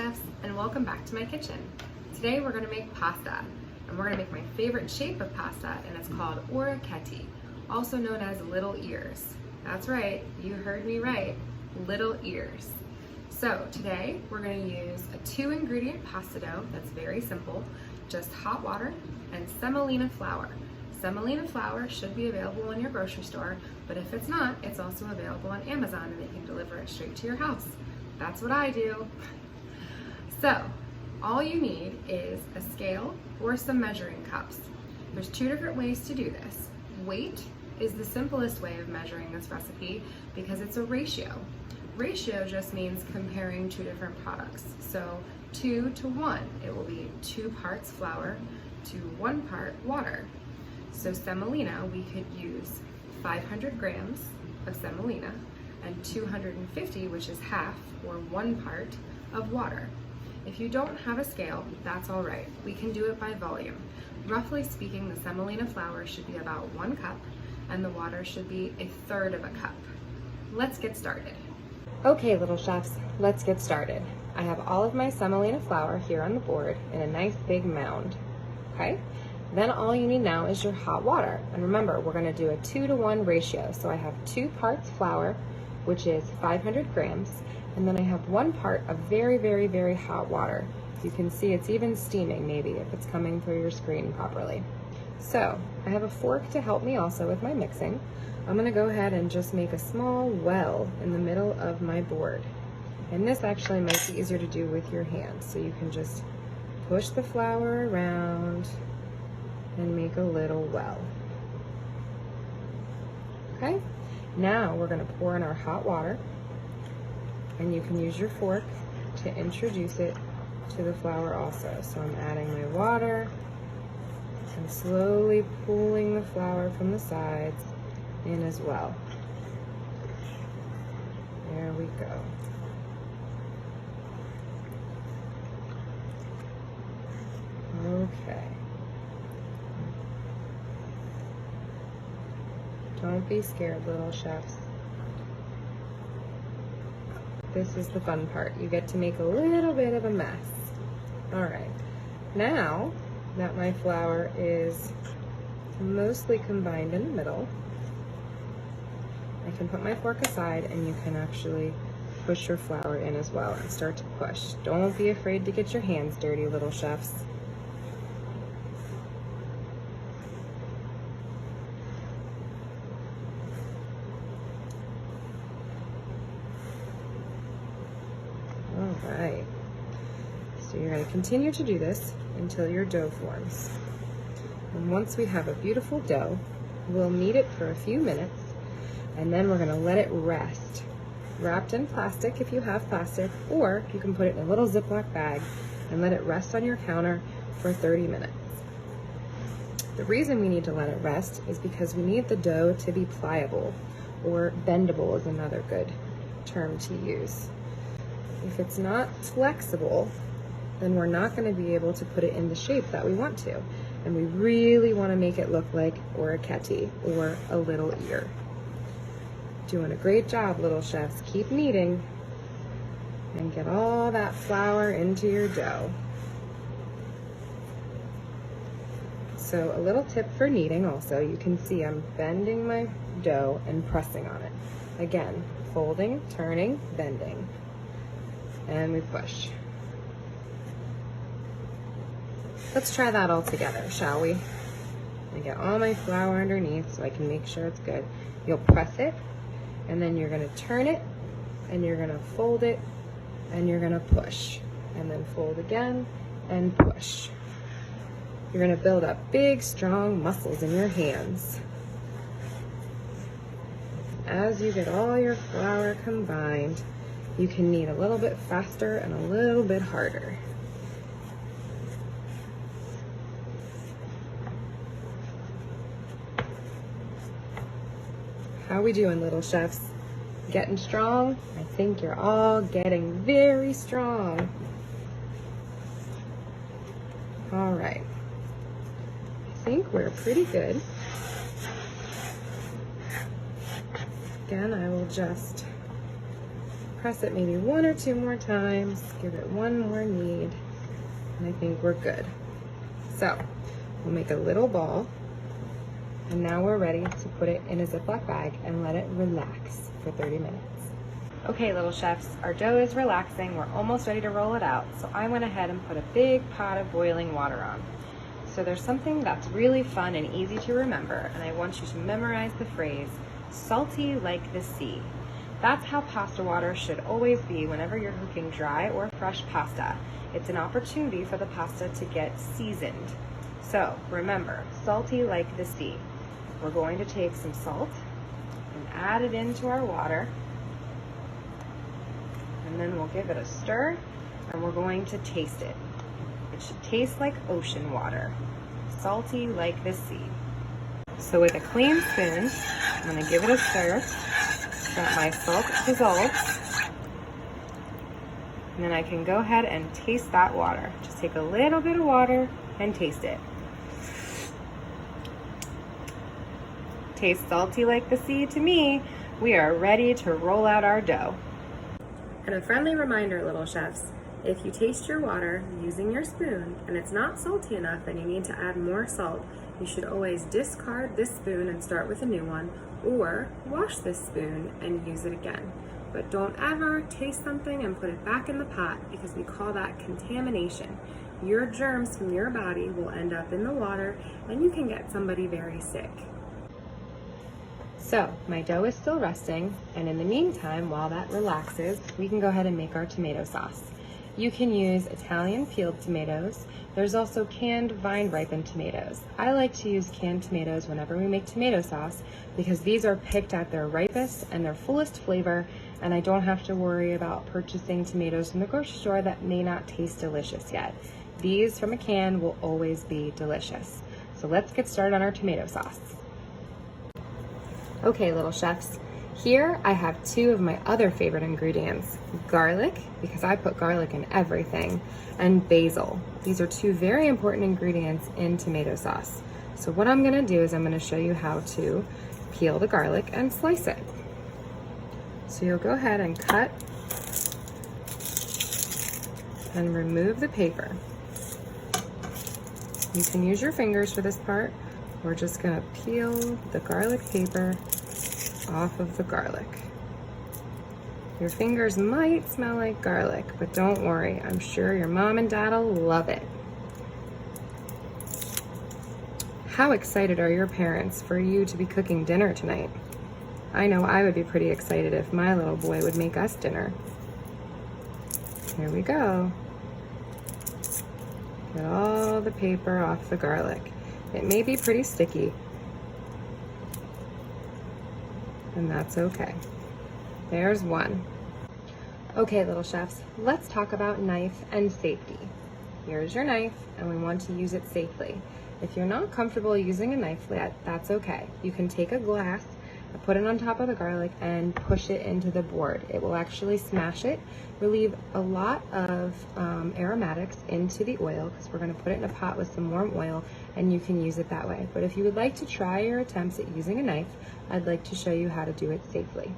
chefs, and welcome back to my kitchen. Today we're going to make pasta, and we're going to make my favorite shape of pasta, and it's called orecchiette, also known as little ears. That's right, you heard me right, little ears. So today we're going to use a 2-ingredient pasta dough that's very simple, just hot water and semolina flour. Semolina flour should be available in your grocery store, but if it's not, it's also available on Amazon and they can deliver it straight to your house. That's what I do. So, all you need is a scale or some measuring cups. There's 2 different ways to do this. Weight is the simplest way of measuring this recipe because it's a ratio. Ratio just means comparing 2 different products. So 2 to 1, it will be 2 parts flour to 1 part water. So semolina, we could use 500 grams of semolina and 250, which is half or 1 part of water. If you don't have a scale, that's all right. We can do it by volume. Roughly speaking, the semolina flour should be about 1 cup and the water should be 1/3 of a cup. Let's get started. Okay, little chefs, let's get started. I have all of my semolina flour here on the board in a nice big mound, okay? Then all you need now is your hot water. And remember, we're gonna do a 2 to 1 ratio. So I have 2 parts flour, which is 500 grams, and then I have 1 part of very, very, very hot water. You can see it's even steaming maybe if it's coming through your screen properly. So I have a fork to help me also with my mixing. I'm gonna go ahead and just make a small well in the middle of my board. And this actually might be easier to do with your hands. So you can just push the flour around and make a little well. Okay, now we're going to pour in our hot water, and you can use your fork to introduce it to the flour also. So I'm adding my water and slowly pulling the flour from the sides in as well. There we go. Okay. Don't be scared, little chefs. This is the fun part. You get to make a little bit of a mess. All right. Now that my flour is mostly combined in the middle, I can put my fork aside and you can actually push your flour in as well and start to push. Don't be afraid to get your hands dirty, little chefs. Alright, so you're going to continue to do this until your dough forms. And once we have a beautiful dough, we'll knead it for a few minutes, and then we're going to let it rest. Wrapped in plastic if you have plastic, or you can put it in a little Ziploc bag and let it rest on your counter for 30 minutes. The reason we need to let it rest is because we need the dough to be pliable, or bendable is another good term to use. If it's not flexible, then we're not going to be able to put it in the shape that we want to. And we really want to make it look like orecchiette, or a little ear. Doing a great job, little chefs. Keep kneading and get all that flour into your dough. So a little tip for kneading also, you can see I'm bending my dough and pressing on it. Again, folding, turning, bending. And we push. Let's try that all together, shall we? I get all my flour underneath so I can make sure it's good. You'll press it, and then you're going to turn it, and you're going to fold it, and you're going to push. And then fold again, and push. You're going to build up big, strong muscles in your hands. As you get all your flour combined, you can knead a little bit faster and a little bit harder. How we doing, little chefs? Getting strong? I think you're all getting very strong. All right. I think we're pretty good. Again, I will just press it maybe 1 or 2 more times, give it one more knead, and I think we're good. So we'll make a little ball, and now we're ready to put it in a Ziploc bag and let it relax for 30 minutes. Okay, little chefs, our dough is relaxing. We're almost ready to roll it out. So I went ahead and put a big pot of boiling water on. So there's something that's really fun and easy to remember, and I want you to memorize the phrase, salty like the sea. That's how pasta water should always be whenever you're cooking dry or fresh pasta. It's an opportunity for the pasta to get seasoned. So remember, salty like the sea. We're going to take some salt and add it into our water, and then we'll give it a stir, and we're going to taste it. It should taste like ocean water, salty like the sea. So with a clean spoon, I'm going to give it a stir so that my salt dissolves, and then I can go ahead and taste that water. Just take a little bit of water and taste it. Tastes salty like the sea to me. We are ready to roll out our dough. And a friendly reminder, little chefs, if you taste your water using your spoon and it's not salty enough and you need to add more salt, you should always discard this spoon and start with a new one, or wash this spoon and use it again. But don't ever taste something and put it back in the pot, because we call that contamination. Your germs from your body will end up in the water and you can get somebody very sick. So my dough is still resting, and in the meantime, while that relaxes, we can go ahead and make our tomato sauce. You can use Italian peeled tomatoes. There's also canned vine-ripened tomatoes. I like to use canned tomatoes whenever we make tomato sauce because these are picked at their ripest and their fullest flavor, and I don't have to worry about purchasing tomatoes from the grocery store that may not taste delicious yet. These from a can will always be delicious. So let's get started on our tomato sauce. Okay, little chefs, here I have 2 of my other favorite ingredients, garlic, because I put garlic in everything, and basil. These are 2 very important ingredients in tomato sauce. So what I'm gonna do is I'm gonna show you how to peel the garlic and slice it. So you'll go ahead and cut and remove the paper. You can use your fingers for this part. We're just gonna peel the garlic paper off of the garlic. Your fingers might smell like garlic, but don't worry, I'm sure your mom and dad will love it. How excited are your parents for you to be cooking dinner tonight? I know I would be pretty excited if my little boy would make us dinner. Here we go. Get all the paper off the garlic. It may be pretty sticky, and that's okay. There's one. Okay, little chefs, let's talk about knife and safety. Here's your knife, and we want to use it safely. If you're not comfortable using a knife yet, that's okay. You can take a glass, put it on top of the garlic, and push it into the board. It will actually smash it, relieve a lot of aromatics into the oil, because we're going to put it in a pot with some warm oil, and you can use it that way. But if you would like to try your attempts at using a knife, I'd like to show you how to do it safely.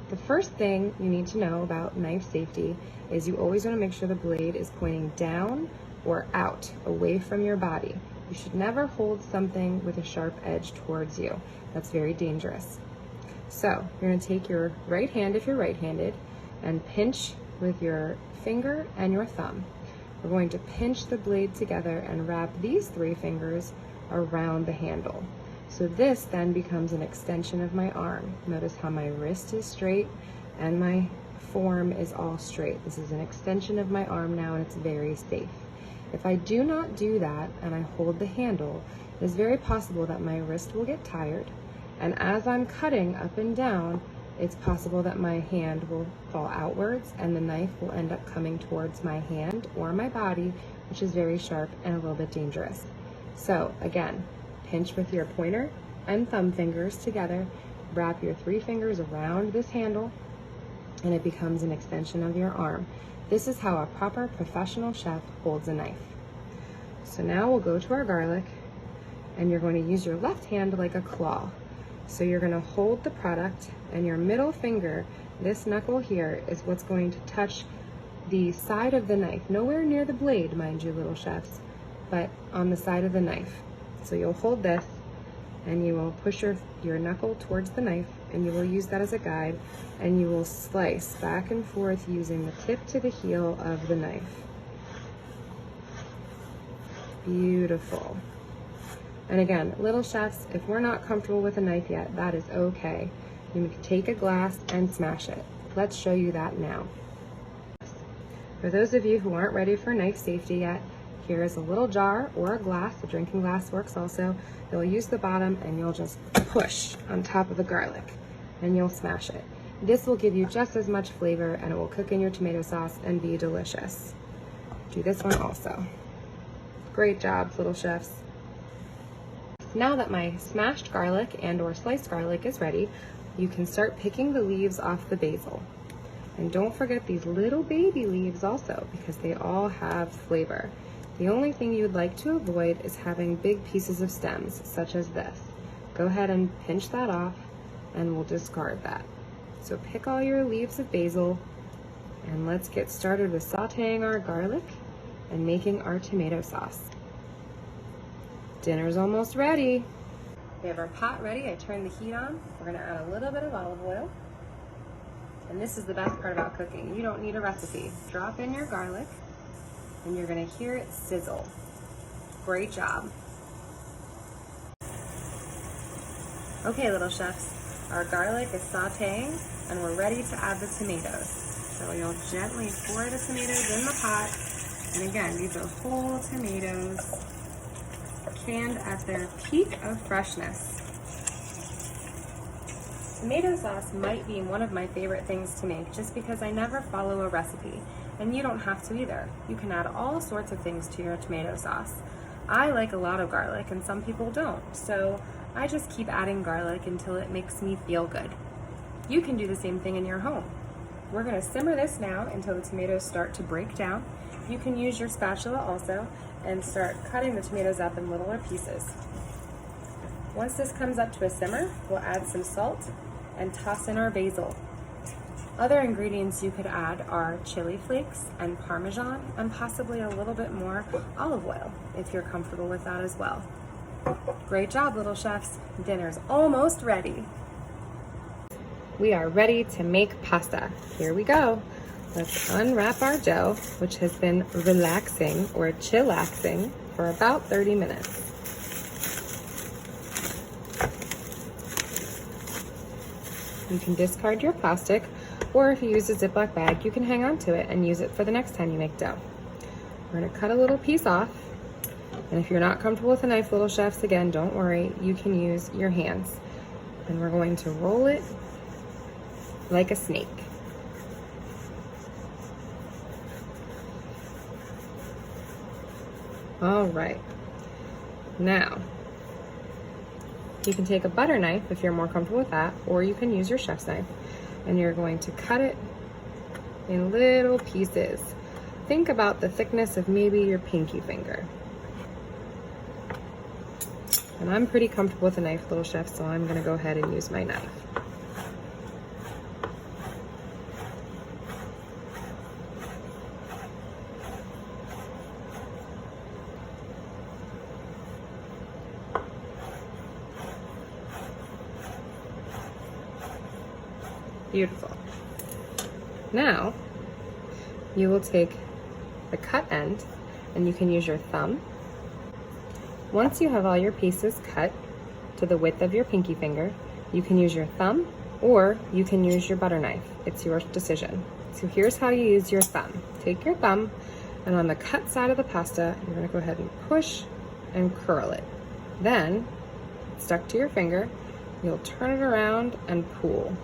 The first thing you need to know about knife safety is you always want to make sure the blade is pointing down or out, away from your body. You should never hold something with a sharp edge towards you. That's very dangerous. So you're going to take your right hand, if you're right-handed, and pinch with your finger and your thumb. We're going to pinch the blade together and wrap these 3 fingers around the handle. So this then becomes an extension of my arm. Notice how my wrist is straight and my form is all straight. This is an extension of my arm now, and it's very safe. If I do not do that and I hold the handle, it is very possible that my wrist will get tired, and as I'm cutting up and down, it's possible that my hand will fall outwards and the knife will end up coming towards my hand or my body, which is very sharp and a little bit dangerous. So again, pinch with your pointer and thumb fingers together, wrap your 3 fingers around this handle, and it becomes an extension of your arm. This is how a proper professional chef holds a knife. So now we'll go to our garlic, and you're going to use your left hand like a claw. So you're going to hold the product, and your middle finger this knuckle here is what's going to touch the side of the knife, nowhere near the blade, mind you, little chefs, but on the side of the knife. So you'll hold this and you will push your knuckle towards the knife, and you will use that as a guide, and you will slice back and forth using the tip to the heel of the knife. Beautiful. And again, little chefs, if we're not comfortable with a knife yet, that is okay. You can take a glass and smash it. Let's show you that now. For those of you who aren't ready for knife safety yet, here is a little jar or a glass. A drinking glass works also. You'll use the bottom and you'll just push on top of the garlic and you'll smash it. This will give you just as much flavor and it will cook in your tomato sauce and be delicious. Do this one also. Great job, little chefs. Now that my smashed garlic and or sliced garlic is ready, you can start picking the leaves off the basil. And don't forget these little baby leaves also, because they all have flavor. The only thing you would like to avoid is having big pieces of stems, such as this. Go ahead and pinch that off, and we'll discard that. So pick all your leaves of basil, and let's get started with sauteing our garlic and making our tomato sauce. Dinner's almost ready. We have our pot ready. I turned the heat on. We're gonna add a little bit of olive oil. And this is the best part about cooking. You don't need a recipe. Drop in your garlic and you're gonna hear it sizzle. Great job. Okay, little chefs, our garlic is sauteing and we're ready to add the tomatoes. So you'll gently pour the tomatoes in the pot. And again, these are whole tomatoes, canned at their peak of freshness. Tomato sauce might be one of my favorite things to make just because I never follow a recipe, and you don't have to either. You can add all sorts of things to your tomato sauce. I like a lot of garlic and some people don't, so I just keep adding garlic until it makes me feel good. You can do the same thing in your home. We're gonna simmer this now until the tomatoes start to break down. You can use your spatula also and start cutting the tomatoes up in littler pieces. Once this comes up to a simmer, we'll add some salt and toss in our basil. Other ingredients you could add are chili flakes and Parmesan and possibly a little bit more olive oil if you're comfortable with that as well. Great job, little chefs. Dinner's almost ready. We are ready to make pasta. Here we go. Let's unwrap our dough, which has been relaxing or chillaxing for about 30 minutes. You can discard your plastic, or if you use a Ziploc bag, you can hang on to it and use it for the next time you make dough. We're gonna cut a little piece off, and if you're not comfortable with a knife, little chefs, again, don't worry, you can use your hands. And we're going to roll it like a snake. All right, now, you can take a butter knife if you're more comfortable with that, or you can use your chef's knife, and you're going to cut it in little pieces. Think about the thickness of maybe your pinky finger. And I'm pretty comfortable with a knife, little chef, so I'm gonna go ahead and use my knife. Beautiful. Now, you will take the cut end and you can use your thumb. Once you have all your pieces cut to the width of your pinky finger, you can use your thumb or you can use your butter knife. It's your decision. So here's how you use your thumb. Take your thumb and on the cut side of the pasta, you're gonna go ahead and push and curl it. Then, stuck to your finger, you'll turn it around and pull.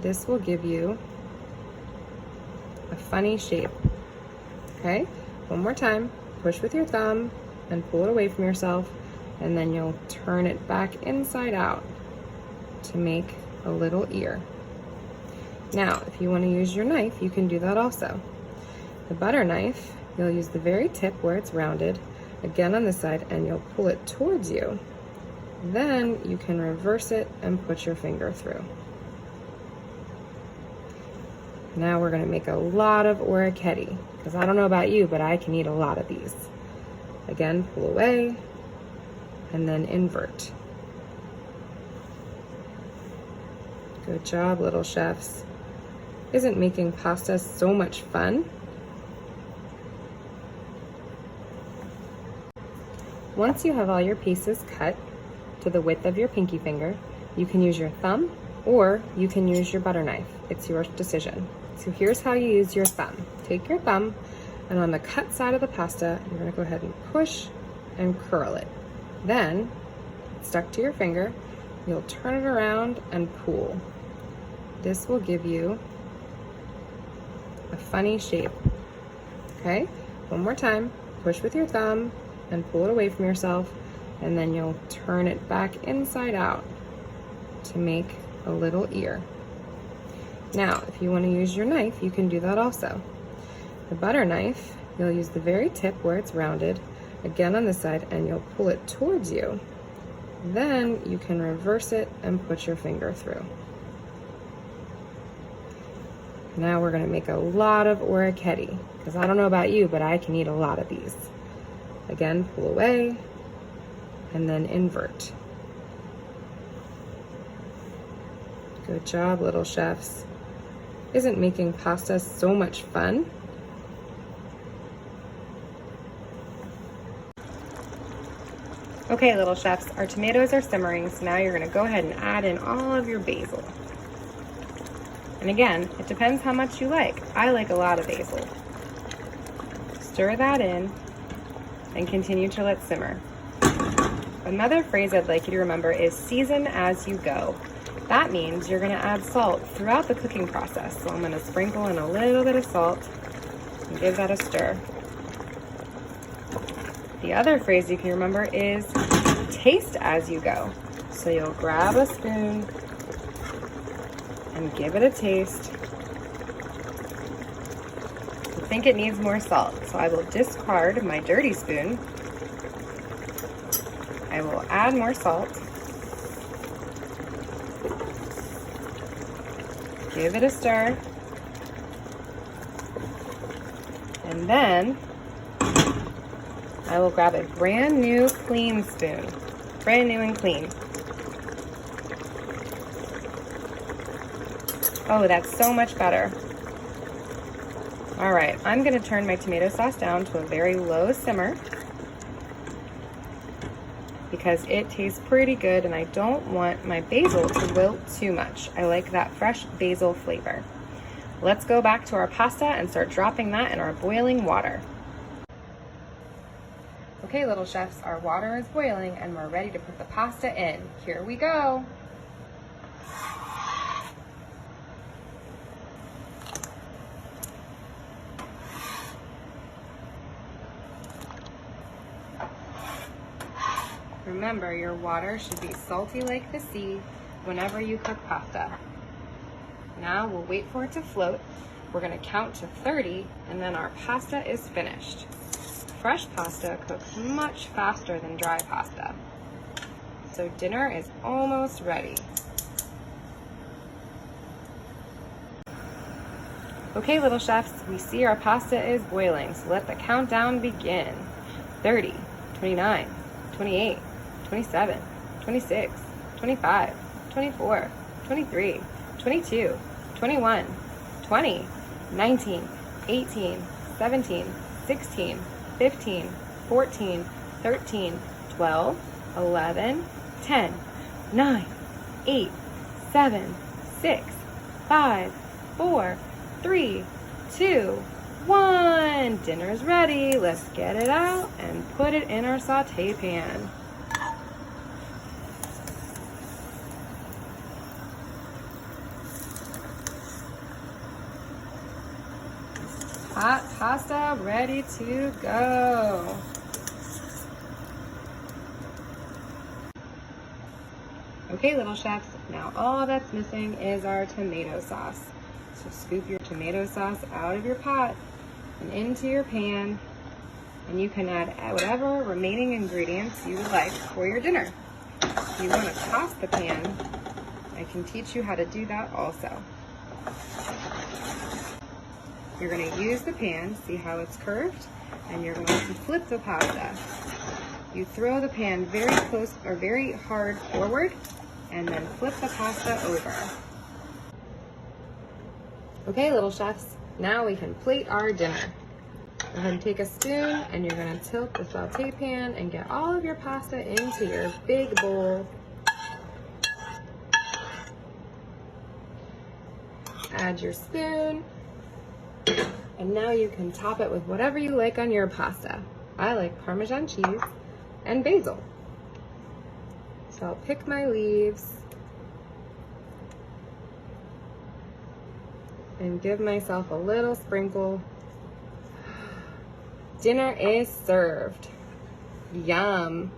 This will give you a funny shape. Okay, one more time, push with your thumb and pull it away from yourself, and then you'll turn it back inside out to make a little ear. Now, if you want to use your knife, you can do that also. The butter knife, you'll use the very tip where it's rounded, again on this side, and you'll pull it towards you. Then you can reverse it and put your finger through. Now we're gonna make a lot of orecchiette, because I don't know about you, but I can eat a lot of these. Again, pull away, and then invert. Good job, little chefs. Isn't making pasta so much fun? Once you have all your pieces cut to the width of your pinky finger, you can use your thumb or you can use your butter knife. It's your decision. So here's how you use your thumb. Take your thumb, and on the cut side of the pasta, you're gonna go ahead and push and curl it. Then, stuck to your finger, you'll turn it around and pull. This will give you a funny shape. Okay, one more time, push with your thumb and pull it away from yourself, and then you'll turn it back inside out to make a little ear. Now, if you want to use your knife, you can do that also. The butter knife, you'll use the very tip where it's rounded, again on this side, and you'll pull it towards you. Then you can reverse it and put your finger through. Now we're gonna make a lot of orecchiette, because I don't know about you, but I can eat a lot of these. Again, pull away, and then invert. Good job, little chefs. Isn't making pasta so much fun? Okay, little chefs, our tomatoes are simmering, so now you're gonna go ahead and add in all of your basil. And again, it depends how much you like. I like a lot of basil. Stir that in and continue to let simmer. Another phrase I'd like you to remember is season as you go. That means you're gonna add salt throughout the cooking process. So I'm gonna sprinkle in a little bit of salt and give that a stir. The other phrase you can remember is taste as you go. So you'll grab a spoon and give it a taste. I think it needs more salt, so I will discard my dirty spoon. I will add more salt. Give it a stir. And then I will grab a brand new clean spoon. Brand new and clean. Oh, that's so much better. All right, I'm gonna turn my tomato sauce down to a very low simmer because it tastes pretty good and I don't want my basil to wilt too much. I like that fresh basil flavor. Let's go back to our pasta and start dropping that in our boiling water. Okay, little chefs, our water is boiling and we're ready to put the pasta in. Here we go. Remember, your water should be salty like the sea whenever you cook pasta. Now we'll wait for it to float. We're gonna count to 30 and then our pasta is finished. Fresh pasta cooks much faster than dry pasta. So dinner is almost ready. Okay, little chefs, we see our pasta is boiling, so let the countdown begin. 30, 29, 28, 27, 26, 25, 24, 23, 22, 21, 20, 19, 18, 17, 16, 15, 14, 13, 12, 11, 10, 9, 8, 7, 6, 5, 4, 3, 2, 1. Dinner's ready. Let's get it out and put it in our saute pan. Hot pasta ready to go. Okay, little chefs, now all that's missing is our tomato sauce. So scoop your tomato sauce out of your pot and into your pan, and you can add whatever remaining ingredients you would like for your dinner. If you want to toss the pan, I can teach you how to do that also. You're gonna use the pan, see how it's curved? And you're going to flip the pasta. You throw the pan very close or very hard forward and then flip the pasta over. Okay, little chefs, now we can plate our dinner. Go ahead and take a spoon and you're going to tilt the saute pan and get all of your pasta into your big bowl. Add your spoon. And now you can top it with whatever you like on your pasta. I like Parmesan cheese and basil. So I'll pick my leaves and give myself a little sprinkle. Dinner is served. Yum.